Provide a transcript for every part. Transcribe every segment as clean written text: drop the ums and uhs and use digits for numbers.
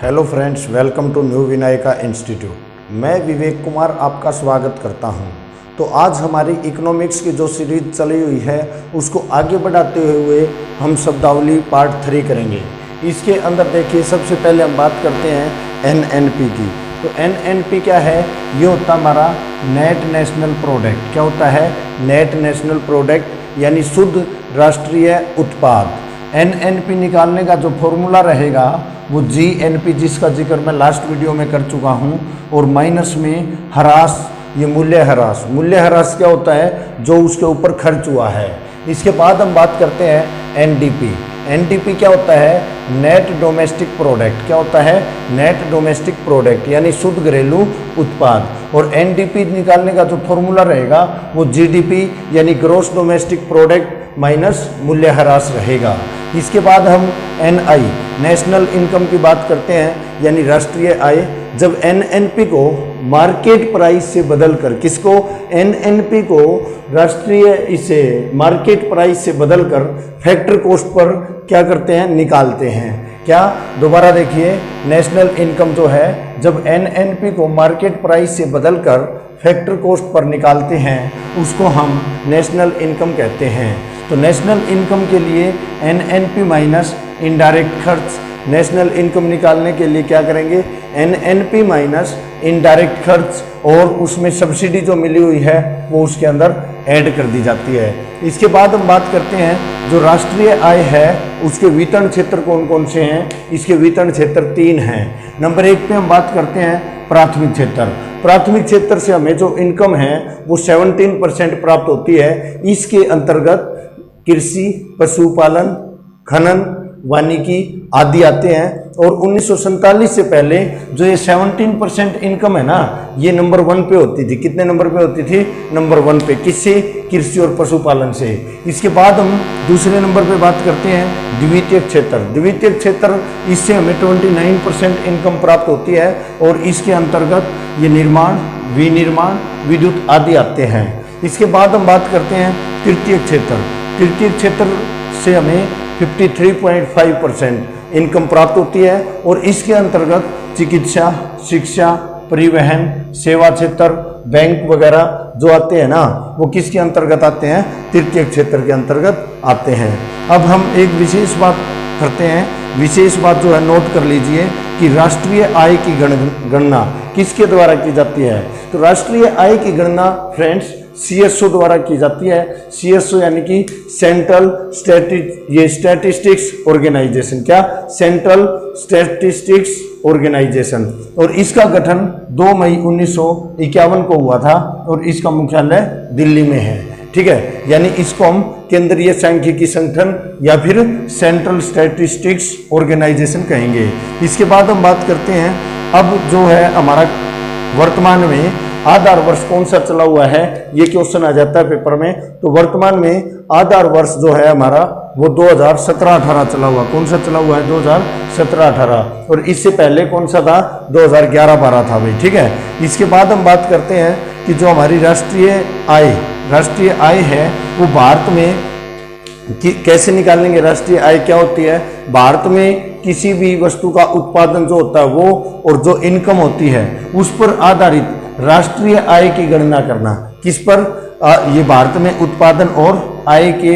Hello friends, welcome to new Vinayaka institute. मैं विवेक कुमार आपका स्वागत करता हूं। तो आज हमारी इकोनॉमिक्स की जो सीरीज चली हुई है उसको आगे बढ़ाते हुए हम शब्दावली पार्ट 3 करेंगे। इसके अंदर देखिए, सबसे पहले हम बात करते हैं एनएनपी की। तो एनएनपी क्या है? ये होता हमारा नेट नेशनल प्रोडक्ट। क्या होता है? नेट नेशनल प्रोडक्ट यानी शुद्ध राष्ट्रीय उत्पाद। एनएनपी निकालने का जो फॉर्मूला रहेगा वो जीएनपी, जिसका जिक्र मैं लास्ट वीडियो में कर चुका हूँ, और माइनस में ह्रास, ये मूल्य ह्रास। मूल्य ह्रास क्या होता है? जो उसके ऊपर खर्च हुआ है। इसके बाद हम बात करते हैं एनडीपी। एनडीपी क्या होता है? Net domestic product. क्या होता है? नेट डोमेस्टिक प्रोडक्ट यानी शुद्ध घरेलू उत्पाद। और एनडीपी निकालने का जो फॉर्मूला रहेगा वो जीडीपी यानी ग्रोस डोमेस्टिक प्रोडक्ट माइनस मूल्य ह्रास रहेगा। इसके बाद हम एनआई, नेशनल इनकम की बात करते हैं यानी राष्ट्रीय आय। जब एनएनपी को मार्केट प्राइस से बदलकर, किसको? एनएनपी को राष्ट्रीय इसे मार्केट प्राइस से बदलकर फैक्टर कॉस्ट पर क्या करते हैं? निकालते हैं। क्या? दोबारा देखिए, नेशनल इनकम जो है जब एनएनपी को मार्केट प्राइस से बदलकर फैक्टर कॉस्ट पर निकालते हैं उसको हम नेशनल इनकम कहते हैं। तो नेशनल इनकम के लिए एनएनपी माइनस इनडायरेक्ट खर्च। नेशनल इनकम निकालने के लिए क्या करेंगे? एनएनपी माइनस इनडायरेक्ट खर्च, और उसमें सब्सिडी जो मिली हुई है वो उसके अंदर ऐड कर दी जाती है। इसके बाद हम बात करते हैं जो राष्ट्रीय आय है उसके वितरण क्षेत्र कौन कौन से हैं। इसके वितरण क्षेत्र 3 हैं। नंबर 1 पे हम बात करते हैं प्राथमिक क्षेत्र। प्राथमिक क्षेत्र से हमें जो इनकम है वो 17% प्राप्त होती है। इसके अंतर्गत कृषि, पशुपालन, खनन, वानिकी आदि आते हैं। और 1947 से पहले जो ये 17% इनकम है ना, ये नंबर 1 पे होती थी। कितने नंबर पे होती थी? नंबर 1 पे। किससे? कृषि और पशुपालन से। इसके बाद हम दूसरे नंबर पे बात करते हैं द्वितीय क्षेत्र। द्वितीय क्षेत्र, इससे हमें 29% इनकम प्राप्त होती है और इसके अंतर्गत ये निर्माण, विनिर्माण, विद्युत आदि आते हैं। इसके बाद हम बात करते हैं तृतीय क्षेत्र। तृतीय क्षेत्र से हमें 53.5% इनकम प्राप्त होती है और इसके अंतर्गत चिकित्सा, शिक्षा, परिवहन, सेवा क्षेत्र, बैंक वगैरह जो आते हैं ना, वो किसके अंतर्गत आते हैं? तृतीय क्षेत्र के अंतर्गत आते हैं। अब हम एक विशेष बात करते हैं। विशेष बात जो है नोट कर लीजिए कि राष्ट्रीय आय की गणना किसके द्वारा की जाती है? तो राष्ट्रीय आय की गणना फ्रेंड्स सीएसओ द्वारा की जाती है। सीएसओ यानी कि सेंट्रल स्टैटिस्टिक्स ऑर्गेनाइजेशन। क्या? Central statistics organisation. और इसका गठन 2 मई 1951 को हुआ था और इसका मुख्यालय दिल्ली में है। ठीक है, यानी इसको हम केंद्रीय सांख्यिकी संगठन या फिर सेंट्रल स्टैटिस्टिक्स ऑर्गेनाइजेशन कहेंगे। इसके बाद हम बात करते हैं अब जो है हमारा वर्तमान में आधार वर्ष कौन सा चला हुआ है, ये क्वेश्चन आ जाता है पेपर में। तो वर्तमान में आधार वर्ष जो है हमारा वो 2017-18 चला हुआ। कौन सा चला हुआ है? 2017-18। और इससे पहले कौन सा था? 2011-12 था भाई। ठीक है, इसके बाद हम बात करते हैं कि जो हमारी राष्ट्रीय आय है वो भारत में कैसे निकालेंगे? राष्ट्रीय आय क्या होती है? भारत में किसी भी वस्तु का उत्पादन जो होता है वो और जो इनकम होती है उस पर आधारित राष्ट्रीय आय की गणना करना। किस पर? ये भारत में उत्पादन और आय के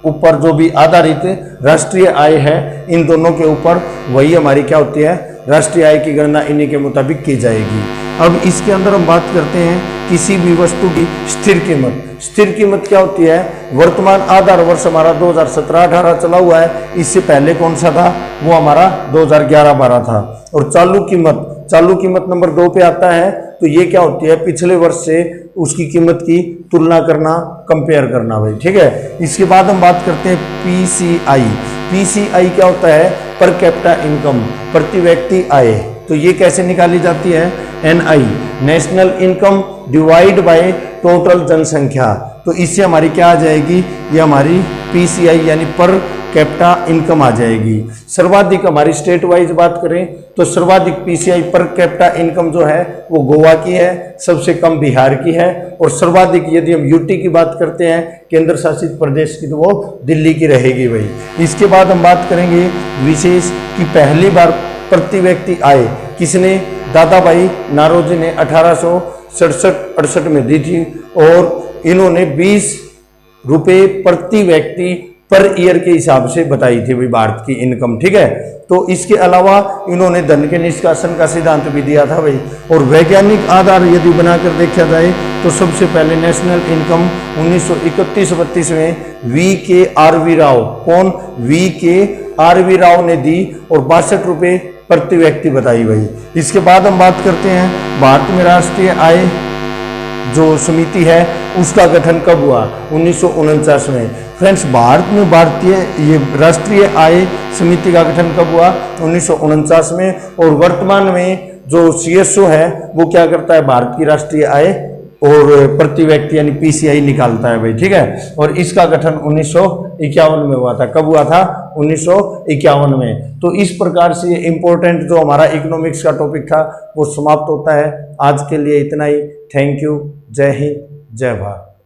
ऊपर जो भी आधारित राष्ट्रीय आय है, इन दोनों के ऊपर वही हमारी क्या होती है? राष्ट्रीय आय की गणना इन्हीं के मुताबिक की जाएगी। अब इसके अंदर हम बात करते हैं किसी भी वस्तु की स्थिर कीमत। स्थिर कीमत क्या होती है? वर्तमान आधार वर्ष हमारा 2017-18 चला हुआ है। इससे पहले कौन सा था? वो हमारा 2011-12 था। और चालू कीमत नंबर 2 पे आता है। तो ये क्या होती है? पिछले वर्ष से उसकी कीमत की तुलना करना, कंपेयर करना भाई। ठीक है, इसके बाद हम बात करते हैं पीसीआई। पीसीआई क्या होता है? पर कैपिटा इनकम, प्रति व्यक्ति आय। तो ये कैसे निकाली जाती है? NI, national income divide by total जनसंख्या। तो इससे हमारी क्या आ जाएगी? ये हमारी पीसीआई यानी पर कैपिटा इनकम आ जाएगी। सर्वाधिक हमारी स्टेट वाइज बात करें तो सर्वाधिक पीसीआई पर कैपिटा इनकम जो है वो गोवा की है, सबसे कम बिहार की है, और सर्वाधिक यदि हम यूटी की बात करते हैं केंद्र शासित प्रदेश की, तो वो दिल्ली की रहेगी भाई। इसके बाद हम बात करेंगे विशेष की पहली बार प्रति व्यक्ति आय किसने, दादा भाई नारोजी ने 1867-68 में दी थी और इन्होंने 20 रुपये प्रति व्यक्ति पर ईयर के हिसाब से बताई थी भाई भारत की इनकम, ठीक है। तो इसके अलावा इन्होंने धन के निष्कासन का सिद्धांत भी दिया था भाई। और वैज्ञानिक आधार यदि बनाकर देखा जाए तो सबसे पहले नेशनल इनकम 1931-32 में VKRV राव, कौन, VKRV राव ने दी और 62 रुपये प्रति व्यक्ति बताई भाई। इसके बाद हम बात करते हैं भारत में राष्ट्रीय आय जो समिति है उसका गठन कब हुआ, 1949 में। फ्रेंड्स, भारत में ये राष्ट्रीय आय समिति का गठन कब हुआ, 1949 में। और वर्तमान में जो CSO है वो क्या करता है, भारत की राष्ट्रीय आय और प्रति व्यक्ति यानी PCI निकालता है भाई, ठीक है। और इसका गठन 1951 में हुआ था। कब हुआ था, 1951 में। तो इस प्रकार से ये इम्पोर्टेंट जो हमारा इकोनॉमिक्स का टॉपिक था वो समाप्त होता है। आज के लिए इतना ही। Thank you. जय हिंद, जय भारत।